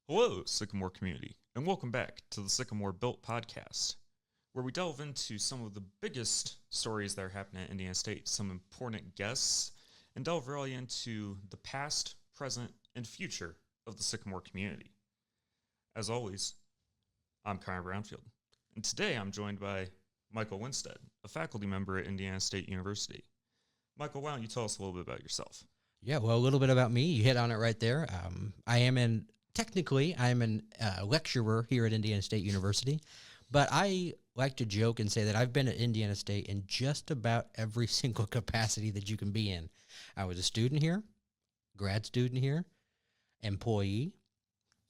Hello, Sycamore community, and welcome back to the Sycamore Built podcast, where we delve into some of the biggest stories that are happening at Indiana State, some important guests, and delve really into the past, present, and future of the Sycamore community. As always, I'm Connor Brownfield, and today I'm joined by Michael Winstead, a faculty member at Indiana State University. Michael, why don't you tell us a little bit about yourself? Yeah, well, a little bit about me. You hit on it right there. Technically, I'm a lecturer here at Indiana State University, but I like to joke and say that I've been at Indiana State in just about every single capacity that you can be in. I was a student here, grad student here, employee.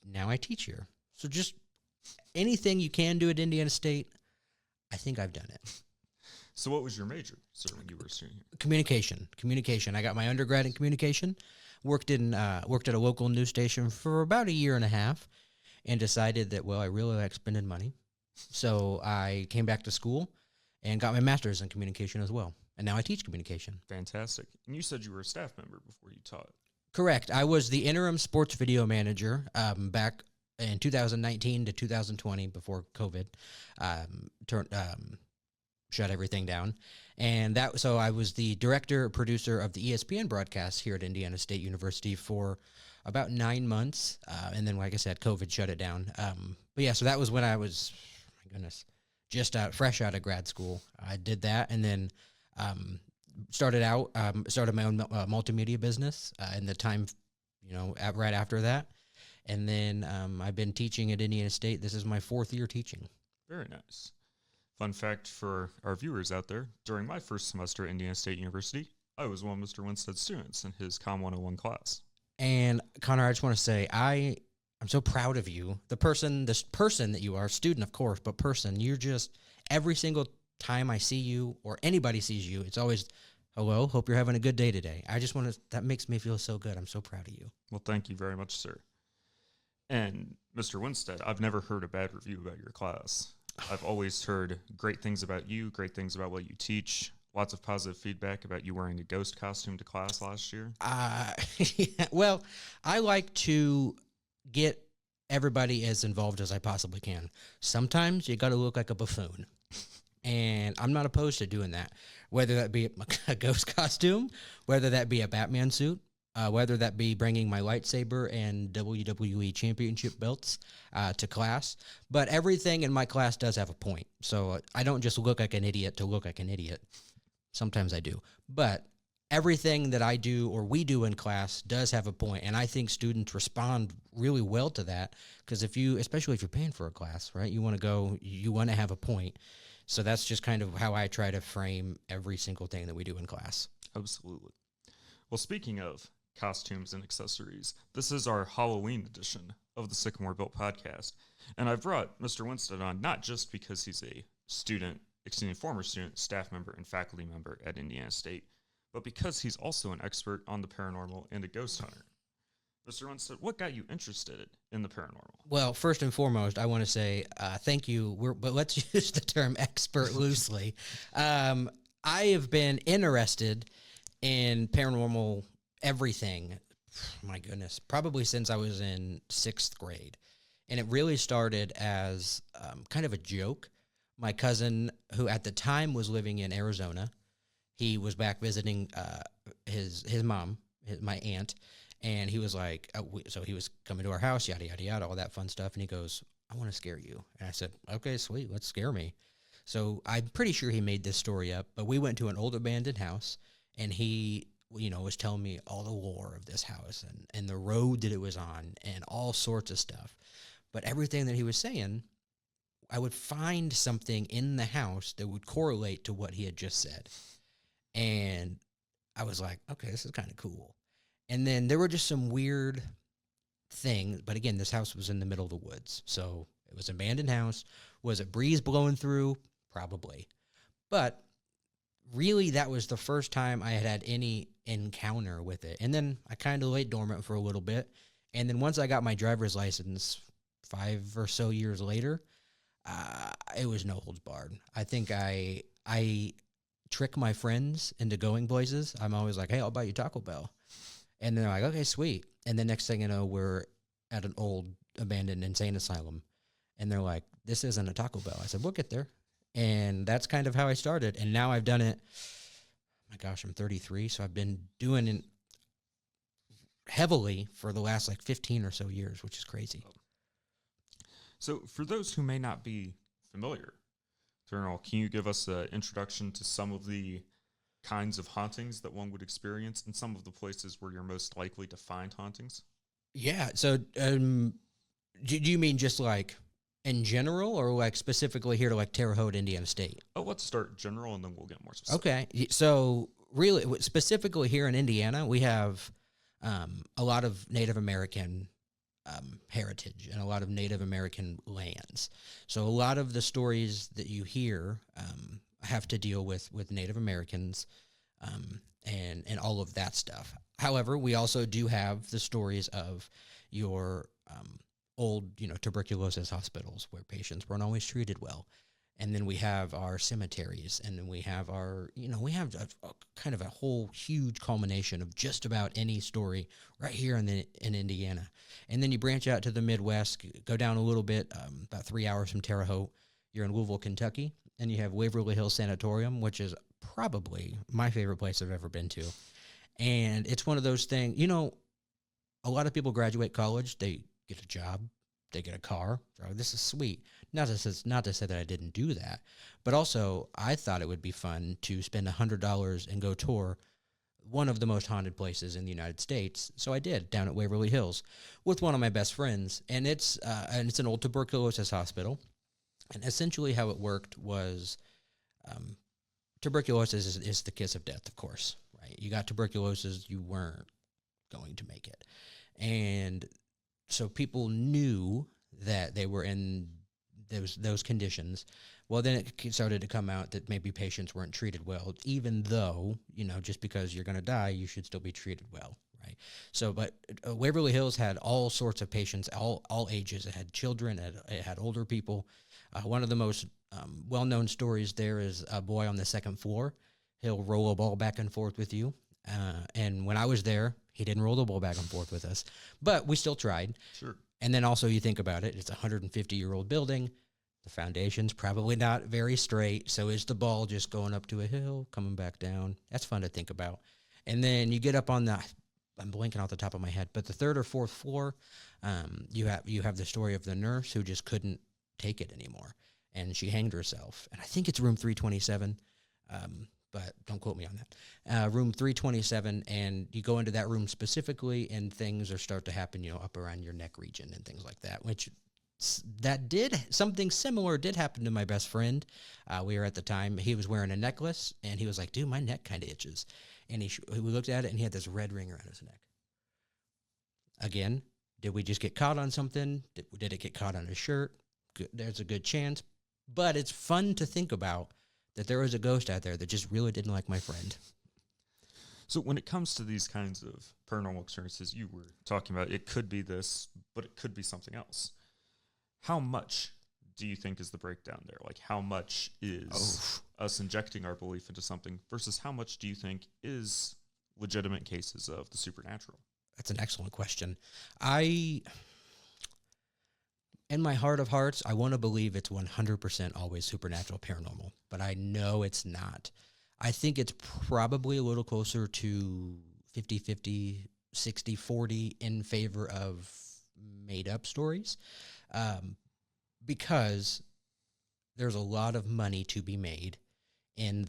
Now I teach here. So just anything you can do at Indiana State, I think I've done it. So what was your major, sir, when you were a student here? Communication. I got my undergrad in communication. Worked at a local news station for about a year and a half, and decided that I really like spending money, so I came back to school and got my master's in communication as well, and now I teach communication. Fantastic. And you said you were a staff member before you taught. Correct. I was the interim sports video manager back in 2019 to 2020 before COVID shut everything down. And so I was the director, producer of the ESPN broadcast here at Indiana State University for about 9 months. And then, like I said, COVID shut it down. But yeah, so that was when I was, just fresh out of grad school. I did that, and then started my own multimedia business in the time, right after that. And then I've been teaching at Indiana State. This is my 4th year teaching. Very nice. Fun fact for our viewers out there, during my first semester at Indiana State University, I was one of Mr. Winstead's students in his Com 101 class. And Connor, I just want to say, I'm so proud of you. This person that you are, student of course, but person, you're just, every single time I see you or anybody sees you, it's always, hello, hope you're having a good day today. That makes me feel so good. I'm so proud of you. Well, thank you very much, sir. And Mr. Winstead, I've never heard a bad review about your class. I've always heard great things about you, great things about what you teach, lots of positive feedback about you wearing a ghost costume to class last year. Well, I like to get everybody as involved as I possibly can. Sometimes you got to look like a buffoon, and I'm not opposed to doing that, whether that be a ghost costume, whether that be a Batman suit, whether that be bringing my lightsaber and WWE championship belts to class. But everything in my class does have a point. So I don't just look like an idiot to look like an idiot. Sometimes I do. But everything that I do or we do in class does have a point. And I think students respond really well to that, because especially if you're paying for a class, right? You want to have a point. So that's just kind of how I try to frame every single thing that we do in class. Absolutely. Well, speaking of costumes and accessories, this is our Halloween edition of the Sycamore Built podcast, and I brought Mr. Winstead on not just because he's a former student, staff member, and faculty member at Indiana State, but because he's also an expert on the paranormal and a ghost hunter. Mr. Winstead, what got you interested in the paranormal? Well, first and foremost, I want to say thank you, but let's use the term expert loosely. I have been interested in paranormal everything, my goodness, probably since I was in 6th grade. And it really started as kind of a joke. My cousin, who at the time was living in Arizona, he was back visiting his mom, my aunt, and he was like, so he was coming to our house, yada, yada, yada, all that fun stuff. And he goes, I want to scare you. And I said, okay, sweet, let's scare me. So I'm pretty sure he made this story up, but we went to an old abandoned house, and he was telling me all the lore of this house and the road that it was on and all sorts of stuff. But everything that he was saying, I would find something in the house that would correlate to what he had just said. And I was like, okay, this is kind of cool. And then there were just some weird things. But again, this house was in the middle of the woods. So it was an abandoned house. Was it breeze blowing through? Probably. But really, that was the first time I had any encounter with it. And then I kind of laid dormant for a little bit. And then once I got my driver's license 5 or so years later, it was no holds barred. I think I trick my friends into going places. I'm always like, hey, I'll buy you Taco Bell. And they're like, okay, sweet. And the next thing you know, we're at an old abandoned insane asylum. And they're like, this isn't a Taco Bell. I said, we'll get there. And that's kind of how I started. And now I've done it. My gosh, I'm 33. So I've been doing it heavily for the last like 15 or so years, which is crazy. So for those who may not be familiar, Paranormal, can you give us an introduction to some of the kinds of hauntings that one would experience and some of the places where you're most likely to find hauntings? Yeah. So do you mean just like in general or like specifically here to like Terre Haute, Indiana State? Oh, let's start general and then we'll get more specific. Okay. So really specifically here in Indiana, we have a lot of Native American heritage and a lot of Native American lands. So a lot of the stories that you hear have to deal with Native Americans and all of that stuff. However, we also do have the stories of your old, tuberculosis hospitals where patients weren't always treated well. And then we have our cemeteries, and then we have our, we have a kind of a whole huge culmination of just about any story right here in Indiana. And then you branch out to the Midwest, go down a little bit, about 3 hours from Terre Haute. You're in Louisville, Kentucky, and you have Waverly Hills Sanatorium, which is probably my favorite place I've ever been to. And it's one of those things, a lot of people graduate college, they get a job, they get a car. Oh, this is sweet. Not to say that I didn't do that, but also I thought it would be fun to spend $100 and go tour one of the most haunted places in the United States. So I did, down at Waverly Hills with one of my best friends. And it's an old tuberculosis hospital. And essentially how it worked was tuberculosis is the kiss of death, of course, right? You got tuberculosis, you weren't going to make it. And so people knew that they were in those conditions. Well, then it started to come out that maybe patients weren't treated well, even though, just because you're going to die, you should still be treated well, right? So, but Waverly Hills had all sorts of patients, all ages. It had children, it had older people. One of the most well-known stories there is a boy on the second floor. He'll roll a ball back and forth with you. And when I was there, he didn't roll the ball back and forth with us, but we still tried. Sure. And then also you think about it, it's a 150-year-old building. The foundation's probably not very straight. So is the ball just going up to a hill, coming back down? That's fun to think about. And then you get up on I'm blanking off the top of my head, but the third or fourth floor, you have the story of the nurse who just couldn't take it anymore. And she hanged herself. And I think it's room 327. But don't quote me on that. Room 327, and you go into that room specifically, and things start to happen, up around your neck region and things like that, which something similar did happen to my best friend. We were at the time, he was wearing a necklace, and he was like, dude, my neck kind of itches. And we looked at it, and he had this red ring around his neck. Again, did we just get caught on something? Did it get caught on his shirt? There's a good chance. But it's fun to think about that there was a ghost out there that just really didn't like my friend. So when it comes to these kinds of paranormal experiences you were talking about, it could be this, but it could be something else. How much do you think is the breakdown there? Like how much is us injecting our belief into something versus how much do you think is legitimate cases of the supernatural? That's an excellent question. In my heart of hearts, I want to believe it's 100% always supernatural paranormal, but I know it's not. I think it's probably a little closer to 50-50, 60-40 in favor of made-up stories because there's a lot of money to be made in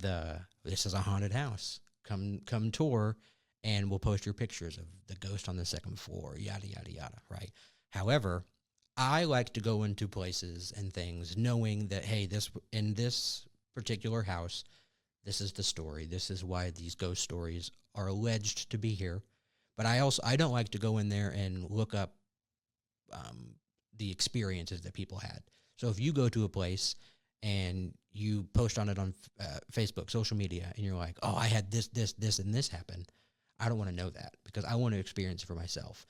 this is a haunted house. Come tour, and we'll post your pictures of the ghost on the second floor, yada, yada, yada, right? However, I like to go into places and things knowing that, hey, in this particular house, this is the story. This is why these ghost stories are alleged to be here. But I don't like to go in there and look up the experiences that people had. So if you go to a place and you post on it on Facebook, social media, and you're like, oh, I had this, and this happen, I don't want to know that because I want to experience it for myself.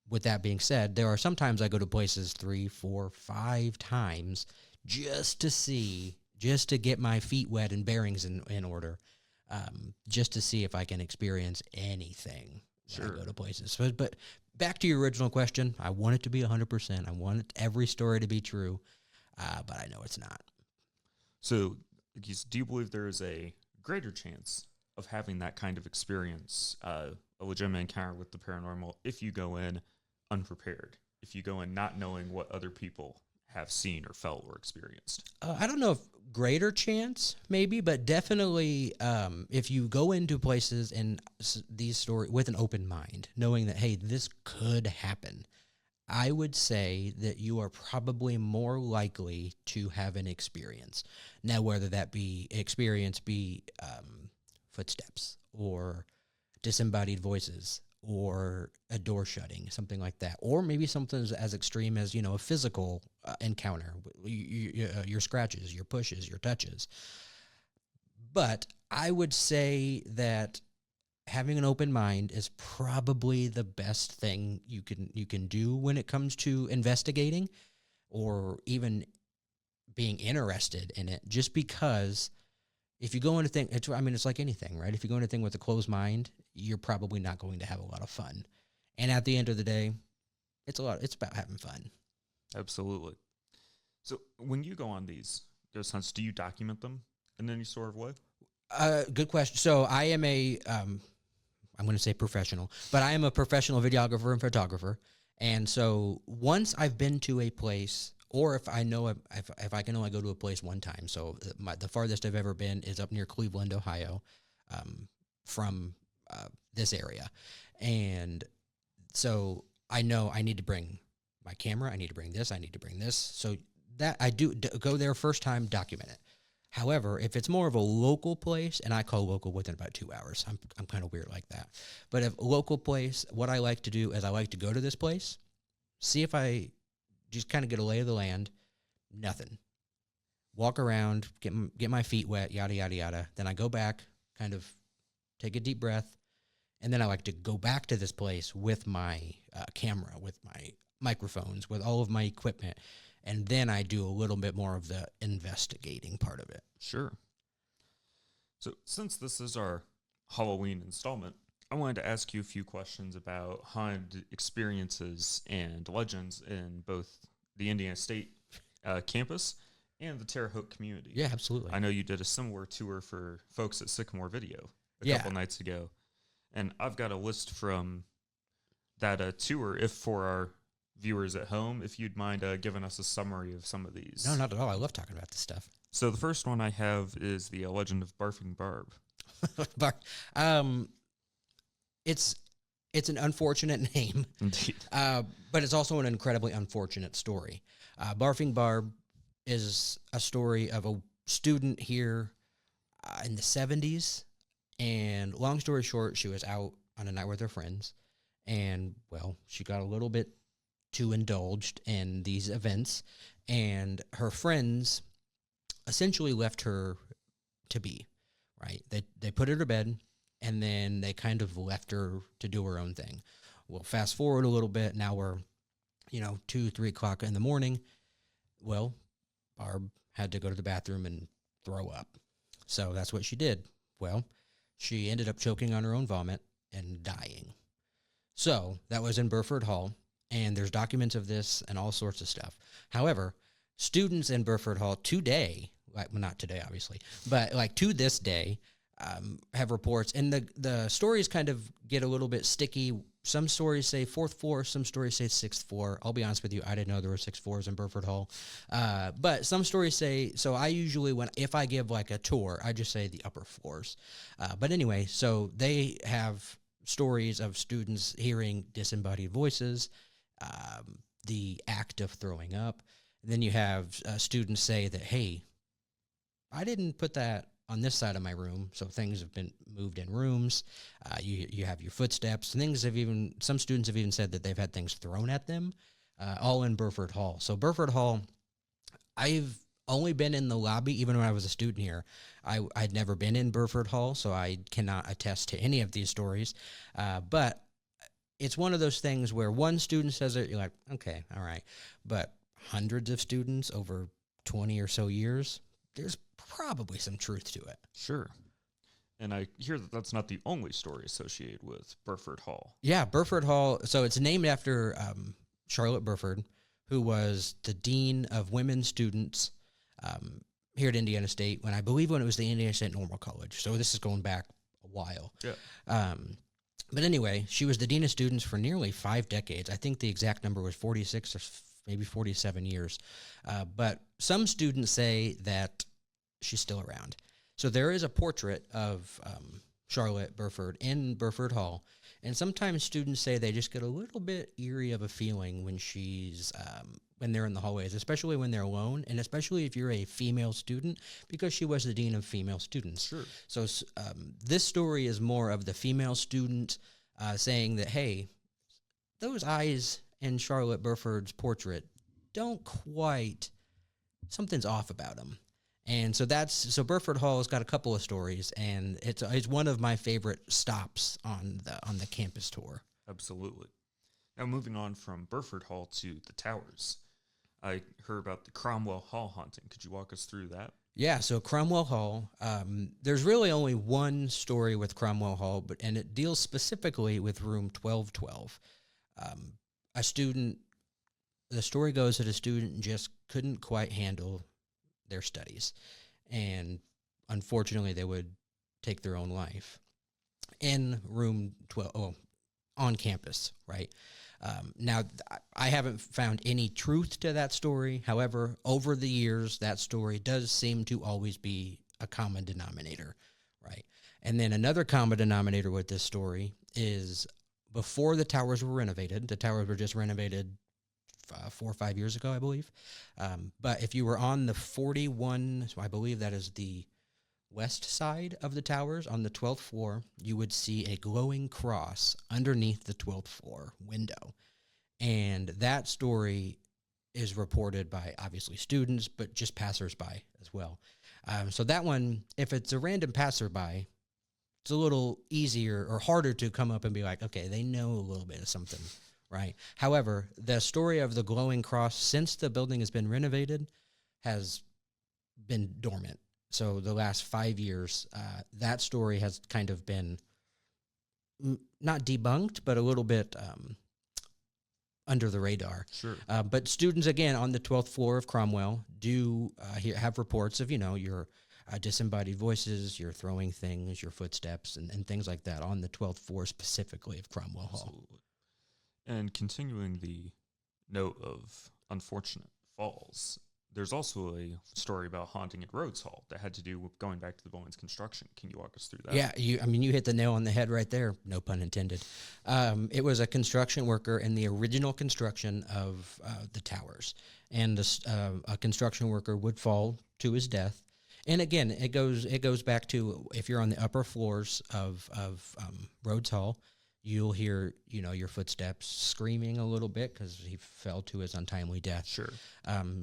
With that being said, there are sometimes I go to places 3, 4, 5 times just to get my feet wet and bearings in order, just to see if I can experience anything. when I Sure. go to places. But back to your original question, I want it to be 100%. I want every story to be true, but I know it's not. So, do you believe there is a greater chance of having that kind of experience, a legitimate encounter with the paranormal, if you go in unprepared, if you go in not knowing what other people have seen or felt or experienced? I don't know if greater chance, maybe, but definitely if you go into places and these stories with an open mind, knowing that, hey, this could happen, I would say that you are probably more likely to have an experience. Now, whether that be experience be footsteps or disembodied voices or a door shutting, something like that, or maybe something as extreme as a physical encounter, your scratches, your pushes, your touches. But I would say that having an open mind is probably the best thing you can do when it comes to investigating or even being interested in it, just because if you go into thing, it's like anything, right? If you go into thing with a closed mind, you're probably not going to have a lot of fun. And at the end of the day, it's about having fun. Absolutely. So, when you go on these ghost hunts, do you document them in any sort of way? Good question. So I am I'm going to say professional, but I am a professional videographer and photographer. And so once I've been to a place, or if I know if I can only go to a place one time, so the farthest I've ever been is up near Cleveland, Ohio, from this area, and so I know I need to bring my camera, I need to bring this, I need to bring this, so that I do go there first time, document it. However, if it's more of a local place, and I call local within about 2 hours, I'm kind of weird like that. But if a local place, what I like to do is I like to go to this place, see if I just kind of get a lay of the land, nothing. Walk around, get my feet wet, yada, yada, yada. Then I go back, kind of take a deep breath, and then I like to go back to this place with my camera, with my microphones, with all of my equipment, and then I do a little bit more of the investigating part of it. Sure. So, since this is our Halloween installment, I wanted to ask you a few questions about haunted experiences and legends in both the Indiana State campus and the Terre Haute community. Yeah, absolutely. I know you did a similar tour for folks at Sycamore Video a Yeah. couple nights ago, and I've got a list from that tour. If for our viewers at home, if you'd mind giving us a summary of some of these. No, not at all. I love talking about this stuff. So the first one I have is the legend of Barfing Barb. It's an unfortunate name, Indeed. but it's also an incredibly unfortunate story. Barfing Barb is a story of a student here in the 70s, and long story short, she was out on a night with her friends, and, well, she got a little bit too indulged in these events, and her friends essentially left her to be, right? They put her to bed, and then they kind of left her to do her own thing. Well, fast forward a little bit, now we're, 2, 3 o'clock in the morning. Well, Barb had to go to the bathroom and throw up. So that's what she did. Well, she ended up choking on her own vomit and dying. So that was in Burford Hall, and there's documents of this and all sorts of stuff. However, students in Burford Hall today, well, not today, obviously, but to this day, have reports, and the stories kind of get a little bit sticky. Some stories say 4th floor, some stories say 6th floor. I'll be honest with you, I didn't know there were 6 floors in Burford Hall. But some stories say, so I usually, if I give a tour, I just say the upper floors. But anyway, so they have stories of students hearing disembodied voices, the act of throwing up. And then you have students say that, hey, I didn't put that on this side of my room, so things have been moved in rooms. You have your footsteps. Some students have even said that they've had things thrown at them, all in Burford Hall. So Burford Hall, I've only been in the lobby. Even when I was a student here, I'd never been in Burford Hall, so I cannot attest to any of these stories. But it's one of those things where one student says it, you're like, okay, all right. But hundreds of students over 20 or so years, there's probably some truth to it. Sure. And I hear that that's not the only story associated with Burford Hall. Yeah, Burford Hall. So it's named after Charlotte Burford, who was the dean of women students here at Indiana State when it was the Indiana State Normal College. So this is going back a while. Yeah. But anyway, she was the dean of students for nearly 5 decades. I think the exact number was 46 or maybe 47 years. But some students say that she's still around. So there is a portrait of Charlotte Burford in Burford Hall, and sometimes students say they just get a little bit eerie of a feeling when when they're in the hallways, especially when they're alone, and especially if you're a female student, because she was the dean of female students. Sure. So this story is more of the female student saying that, hey, those eyes in Charlotte Burford's portrait don't quite, something's off about them. And so Burford Hall has got a couple of stories, and it's one of my favorite stops on the campus tour. Absolutely. Now, moving on from Burford Hall to the towers, I heard about the Cromwell Hall haunting. Could you walk us through that? Yeah, so Cromwell Hall, there's really only one story with Cromwell Hall, and it deals specifically with room 1212. The story goes that a student just couldn't quite handle their studies, and unfortunately they would take their own life in room 12 on campus, right? Now I haven't found any truth to that story. However, over the years that story does seem to always be a common denominator, right? And then another common denominator with this story is before the towers were renovated, the towers were just renovated 4 or 5 years ago, I believe. But if you were on the 41, so I believe that is the west side of the towers, on the 12th floor, you would see a glowing cross underneath the 12th floor window. And that story is reported by, obviously, students, but just passersby as well. So that one, if it's a random passerby, it's a little easier or harder to come up and be like, okay, they know a little bit of something. Right. However, the story of the glowing cross, since the building has been renovated, has been dormant. So the last 5 years, that story has kind of been not debunked, but a little bit under the radar. Sure. But students, again, on the 12th floor of Cromwell do have reports of, your disembodied voices, your throwing things, your footsteps, and things like that on the 12th floor specifically of Cromwell Hall. Absolutely. And continuing the note of unfortunate falls, there's also a story about haunting at Rhodes Hall that had to do with going back to the building's construction. Can you walk us through that? Yeah, you hit the nail on the head right there. No pun intended. It was a construction worker in the original construction of the towers, and a construction worker would fall to his death. And again, it goes back to if you're on the upper floors of Rhodes Hall, you'll hear, your footsteps screaming a little bit because he fell to his untimely death. Sure.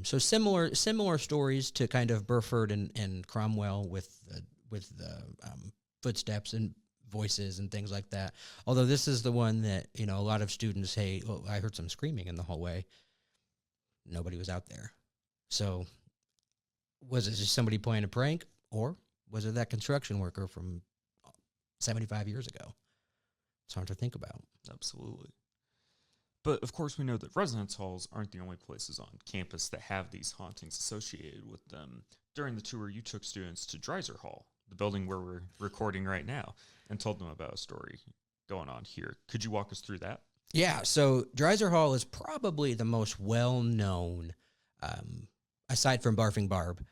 So similar stories to kind of Burford and Cromwell with the footsteps and voices and things like that. Although this is the one that, a lot of students say, oh, I heard some screaming in the hallway. Nobody was out there. So was it just somebody playing a prank, or was it that construction worker from 75 years ago? It's hard to think about. Absolutely. But of course, we know that residence halls aren't the only places on campus that have these hauntings associated with them. During the tour, you took students to Dreiser Hall, the building where we're recording right now, and told them about a story going on here. Could you walk us through that? Yeah, so Dreiser Hall is probably the most well-known, aside from Barfing Barb,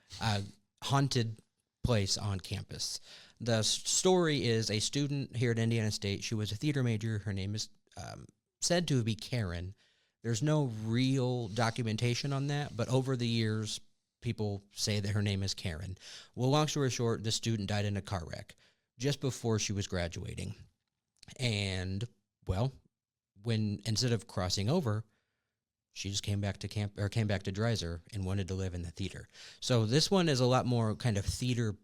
haunted place on campus. The story is a student here at Indiana State. She was a theater major. Her name is said to be Karen. There's no real documentation on that, but over the years, people say that her name is Karen. Well, long story short, the student died in a car wreck just before she was graduating. And, well, when instead of crossing over, she just came back to Dreiser and wanted to live in the theater. So this one is a lot more kind of theater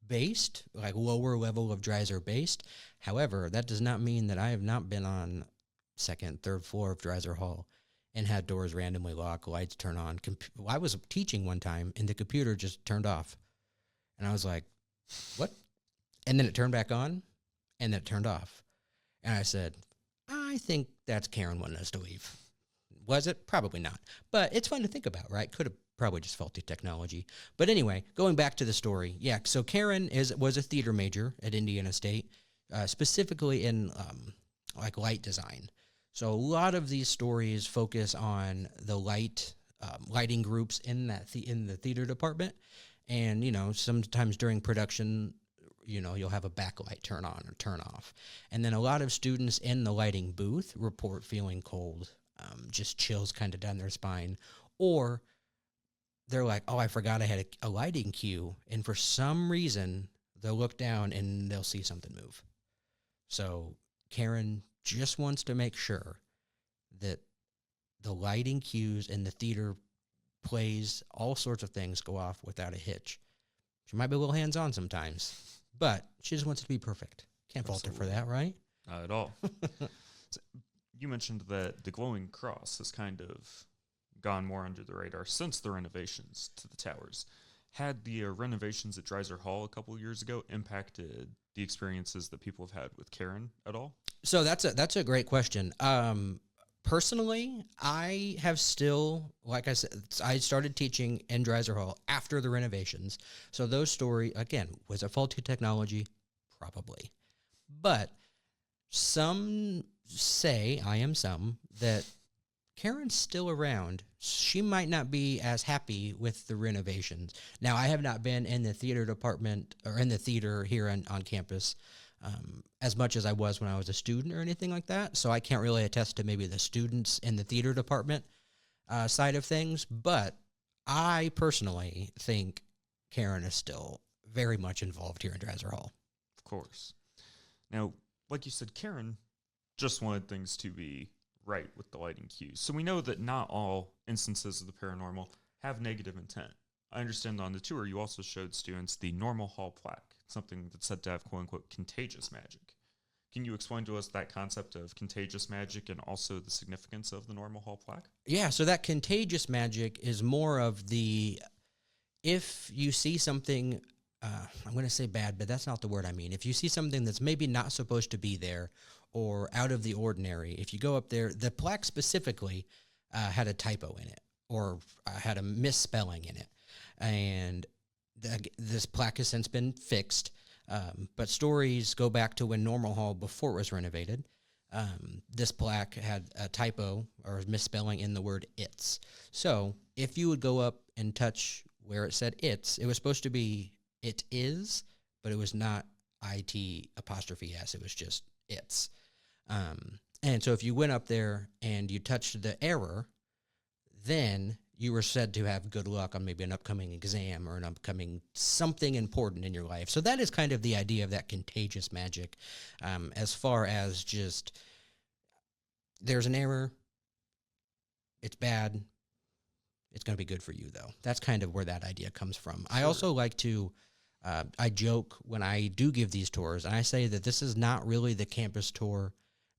based, like lower level of Dreiser based. However, that does not mean that I have not been on second, third floor of Dreiser Hall and had doors randomly lock, lights turn on. I was teaching one time and the computer just turned off. And I was like, what? And then it turned back on, and then it turned off. And I said, I think that's Karen wanting us to leave. Was it? Probably not. But it's fun to think about, right? Could have probably just faulty technology. But anyway, going back to the story. Yeah, so Karen was a theater major at Indiana State, specifically in like light design. So a lot of these stories focus on the lighting groups in the theater department. And, sometimes during production, you'll have a backlight turn on or turn off. And then a lot of students in the lighting booth report feeling cold, just chills kind of down their spine. Or they're like, oh, I forgot I had a lighting cue. And for some reason, they'll look down and they'll see something move. So Karen just wants to make sure that the lighting cues in the theater plays, all sorts of things go off without a hitch. She might be a little hands-on sometimes, but she just wants it to be perfect. Can't fault her for that, right? Not at all. So you mentioned that the glowing cross has kind of gone more under the radar since the renovations to the towers. Had the renovations at Dreiser Hall a couple years ago impacted the experiences that people have had with Karen at all? So that's a great question. Personally, I have still, like I said, I started teaching in Dreiser Hall after the renovations. So those stories, again, was it faulty technology? Probably. But some say, I am some, that Karen's still around. She might not be as happy with the renovations. Now, I have not been in the theater department or in the theater here on campus as much as I was when I was a student or anything like that. So I can't really attest to maybe the students in the theater department side of things. But I personally think Karen is still very much involved here in Dreiser Hall. Of course. Now, like you said, Karen just wanted things to be right with the lighting cues. So we know that not all instances of the paranormal have negative intent. I understand on the tour you also showed students the normal hall plaque, something that's said to have quote-unquote contagious magic. Can you explain to us that concept of contagious magic and also the significance of the normal hall plaque? Yeah, so that contagious magic is more of the, if you see something, I'm going to say bad, but that's not the word I mean. If you see something that's maybe not supposed to be there or out of the ordinary, if you go up there, the plaque specifically had a typo in it or had a misspelling in it. And this plaque has since been fixed, but stories go back to when Normal Hall, before it was renovated, this plaque had a typo or misspelling in the word "its." So if you would go up and touch where it said "its," it was supposed to be "it is," but it was not "it" apostrophe s. It was just "its." And so if you went up there and you touched the error, then you were said to have good luck on maybe an upcoming exam or an upcoming something important in your life. So that is kind of the idea of that contagious magic. As far as just, there's an error, it's bad, it's going to be good for you, though. That's kind of where that idea comes from. Sure. I also like to, I joke when I do give these tours, and I say that this is not really the campus tour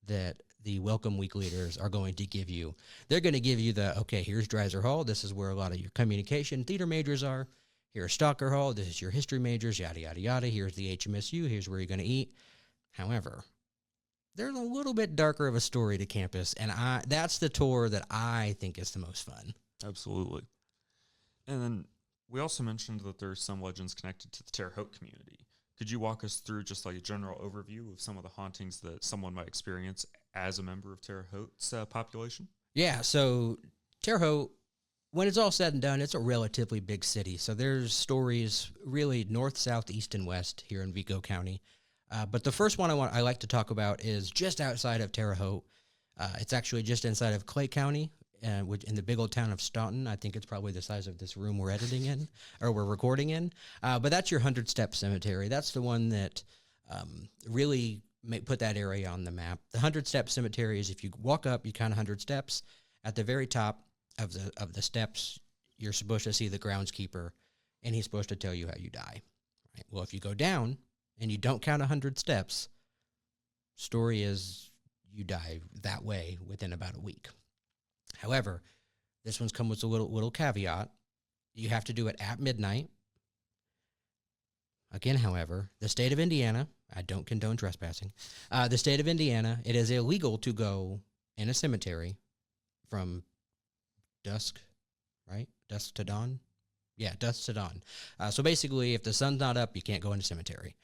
that the Welcome Week leaders are going to give you. They're going to give you okay, here's Dreiser Hall. This is where a lot of your communication theater majors are. Here's Stalker Hall. This is your history majors, yada, yada, yada. Here's the HMSU. Here's where you're going to eat. However, there's a little bit darker of a story to campus, and that's the tour that I think is the most fun. Absolutely. And then we also mentioned that there's some legends connected to the Terre Haute community. Could you walk us through just like a general overview of some of the hauntings that someone might experience as a member of Terre Haute's population? Yeah, so Terre Haute, when it's all said and done, it's a relatively big city. So there's stories really north, south, east, and west here in Vigo County. But the first one I like to talk about is just outside of Terre Haute. It's actually just inside of Clay County, in the big old town of Staunton. I think it's probably the size of this room we're editing in, or we're recording in. But that's your 100-step cemetery. That's the one that really put that area on the map. The 100-step cemetery is if you walk up, you count 100 steps. At the very top of the steps, you're supposed to see the groundskeeper, and he's supposed to tell you how you die. Right? Well, if you go down and you don't count 100 steps, story is you die that way within about a week. However, this one's come with a little caveat. You have to do it at midnight. Again, however, the state of Indiana, I don't condone trespassing. The state of Indiana, it is illegal to go in a cemetery from dusk, right? Dusk to dawn? Yeah, dusk to dawn. So basically, if the sun's not up, you can't go in a cemetery.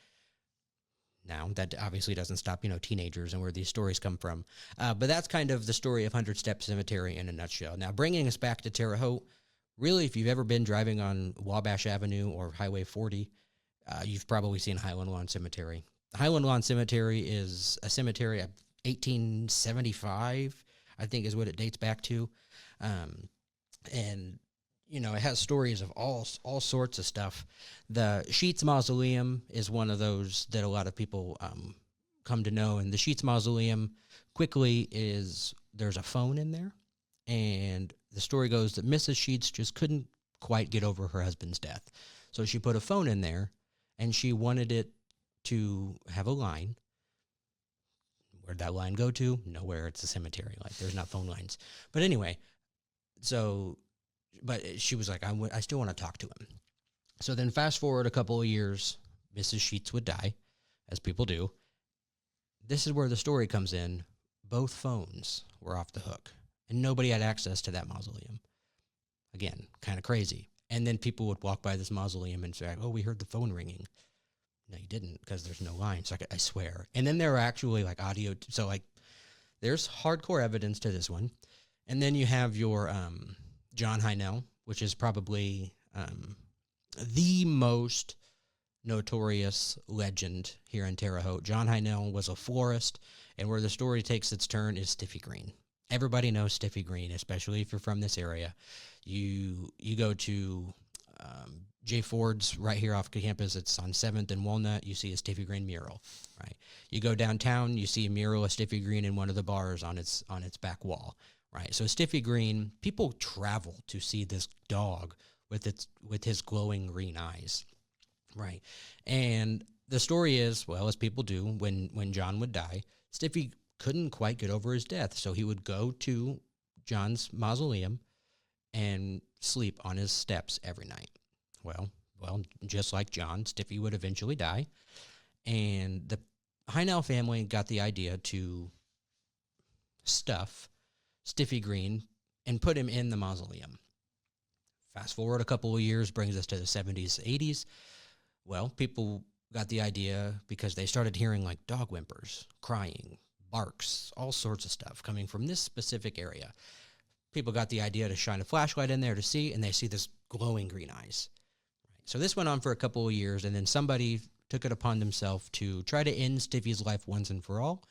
Now, that obviously doesn't stop, teenagers and where these stories come from. But that's kind of the story of 100 Step Cemetery in a nutshell. Now, bringing us back to Terre Haute, really, if you've ever been driving on Wabash Avenue or Highway 40, you've probably seen Highland Lawn Cemetery. The Highland Lawn Cemetery is a cemetery of 1875, I think is what it dates back to. And it has stories of all sorts of stuff. The Sheets Mausoleum is one of those that a lot of people come to know. And the Sheets Mausoleum quickly there's a phone in there. And the story goes that Mrs. Sheets just couldn't quite get over her husband's death. So she put a phone in there, and she wanted it to have a line. Where'd that line go to? Nowhere. It's a cemetery. Like, there's not phone lines. But anyway, but she was like, I still want to talk to him. So then fast forward a couple of years, Mrs. Sheets would die, as people do. This is where the story comes in. Both phones were off the hook, and nobody had access to that mausoleum. Again, kind of crazy. And then people would walk by this mausoleum and say, oh, we heard the phone ringing. No, you didn't, because there's no line. So I swear. And then there were actually like audio. So like there's hardcore evidence to this one. And then you have your John Heinell, which is probably the most notorious legend here in Terre Haute. John Heinell was a florist, and where the story takes its turn is Stiffy Green. Everybody knows Stiffy Green, especially if you're from this area. You go to J. Ford's right here off campus. It's on 7th and Walnut. You see a Stiffy Green mural, right? You go downtown, you see a mural of Stiffy Green in one of the bars on its back wall, right? So Stiffy Green, people travel to see this dog with his glowing green eyes, right? And the story is, well, as people do, when John would die, Stiffy couldn't quite get over his death, so he would go to John's mausoleum and sleep on his steps every night. Well, just like John, Stiffy would eventually die, and the Heinell family got the idea to stuff Stiffy Green and put him in the mausoleum. Fast forward a couple of years, brings us to the 70s, 80s. Well, people got the idea because they started hearing like dog whimpers, crying, barks, all sorts of stuff coming from this specific area. People got the idea to shine a flashlight in there to see, and they see this glowing green eyes. So this went on for a couple of years, and then somebody took it upon themselves to try to end Stiffy's life once and for all,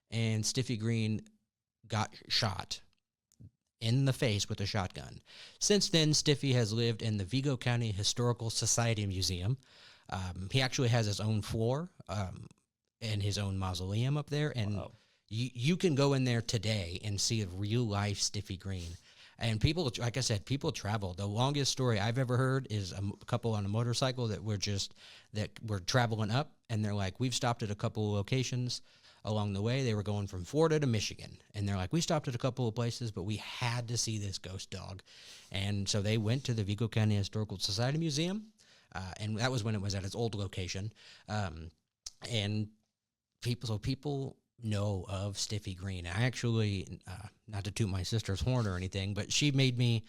and Stiffy Green got shot in the face with a shotgun. Since then, Stiffy has lived in the Vigo County Historical Society Museum. He actually has his own floor and his own mausoleum up there, and wow. You can go in there today and see a real-life Stiffy Green. And people, like I said, people travel. The longest story I've ever heard is a couple on a motorcycle that were traveling up, and they're like, we've stopped at a couple of locations along the way. They were going from Florida to Michigan, and they're like, we stopped at a couple of places, but we had to see this ghost dog. And so they went to the Vigo County Historical Society Museum, and that was when it was at its old location. And people know of Stiffy Green. I actually, not to toot my sister's horn or anything, but she made me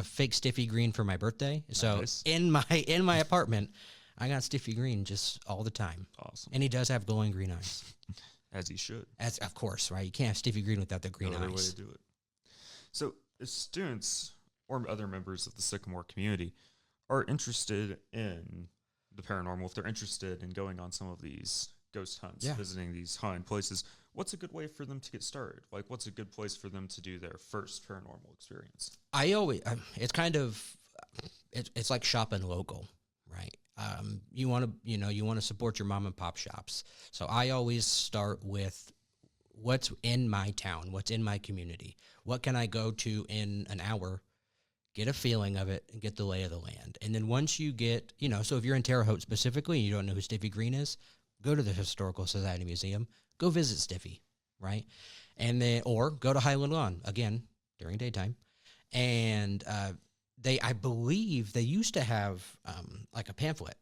fake Stiffy Green for my birthday. So nice. in my apartment, I got Stiffy Green just all the time. Awesome. And he does have glowing green eyes. As he should. As of course, right? You can't have Stiffy Green without the green eyes. No other way to do it. So if students or other members of the Sycamore community are interested in the paranormal, if they're interested in going on some of these ghost hunts, visiting these haunted places, what's a good way for them to get started? Like, what's a good place for them to do their first paranormal experience? It's like shopping local, right? You want to support your mom and pop shops. So I always start with what's in my town, what's in my community. What can I go to in an hour, get a feeling of it, and get the lay of the land? And then once you get, so if you're in Terre Haute specifically, and you don't know who Stiffy Green is, go to the Historical Society Museum, go visit Stiffy, right? And then, or go to Highland Lawn, again, during daytime. And I believe they used to have like a pamphlet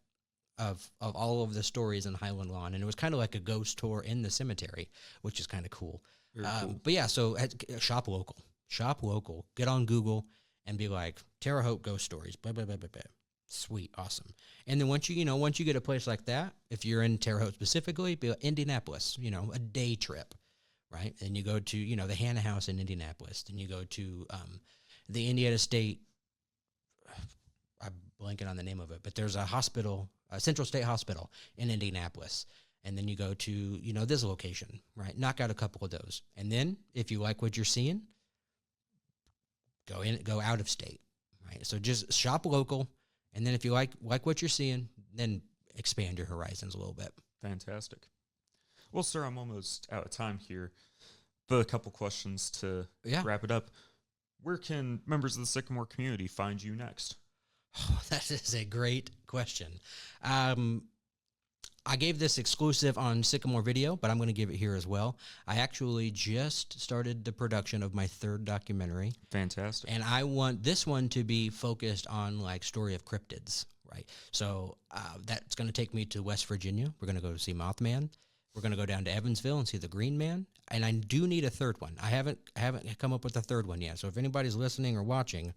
of all of the stories in Highland Lawn, and it was kind of like a ghost tour in the cemetery, which is kind of cool. Very cool. But yeah, so shop local, get on Google and be like Terre Haute ghost stories, blah blah blah blah blah. Sweet, awesome. And then once you get a place like that, if you're in Terre Haute specifically, be like Indianapolis, a day trip, right? And you go to the Hannah House in Indianapolis, then you go to the Indiana State. I'm blanking on the name of it, but there's a hospital, Central State Hospital in Indianapolis. And then you go to, this location, right? Knock out a couple of those. And then if you like what you're seeing, go out of state, right? So just shop local. And then if you like what you're seeing, then expand your horizons a little bit. Fantastic. Well, sir, I'm almost out of time here, but a couple questions to wrap it up. Where can members of the Sycamore community find you next? Oh, that is a great question. I gave this exclusive on Sycamore Video, but I'm going to give it here as well. I actually just started the production of my third documentary. Fantastic. And I want this one to be focused on like story of cryptids, right? So that's going to take me to West Virginia. We're going to go see Mothman. We're going to go down to Evansville and see the Green Man. And I do need a third one. I haven't come up with a third one yet. So if anybody's listening or watching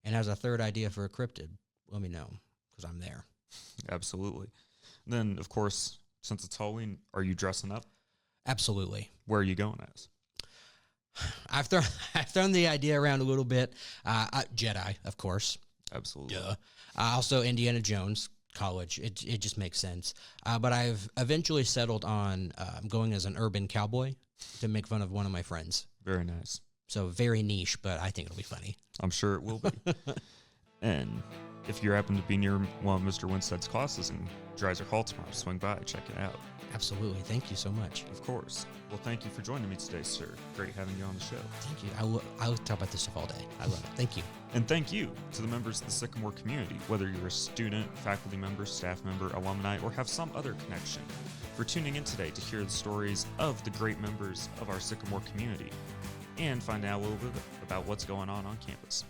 and has a third idea for a cryptid, let me know because I'm there. Absolutely. Then, of course, since it's Halloween, are you dressing up? Absolutely. Where are you going as? I've thrown the idea around a little bit. Jedi, of course. Absolutely. Duh. Also, Indiana Jones, college. It just makes sense. But I've eventually settled on going as an urban cowboy to make fun of one of my friends. Very nice. So very niche, but I think it'll be funny. I'm sure it will be. And if you happen to be near one of Mr. Winstead's classes in Dreiser Hall tomorrow, swing by, check it out. Absolutely. Thank you so much. Of course. Well, thank you for joining me today, sir. Great having you on the show. Thank you. I will talk about this stuff all day. I love it. Thank you. And thank you to the members of the Sycamore community, whether you're a student, faculty member, staff member, alumni, or have some other connection, for tuning in today to hear the stories of the great members of our Sycamore community and find out a little bit about what's going on campus.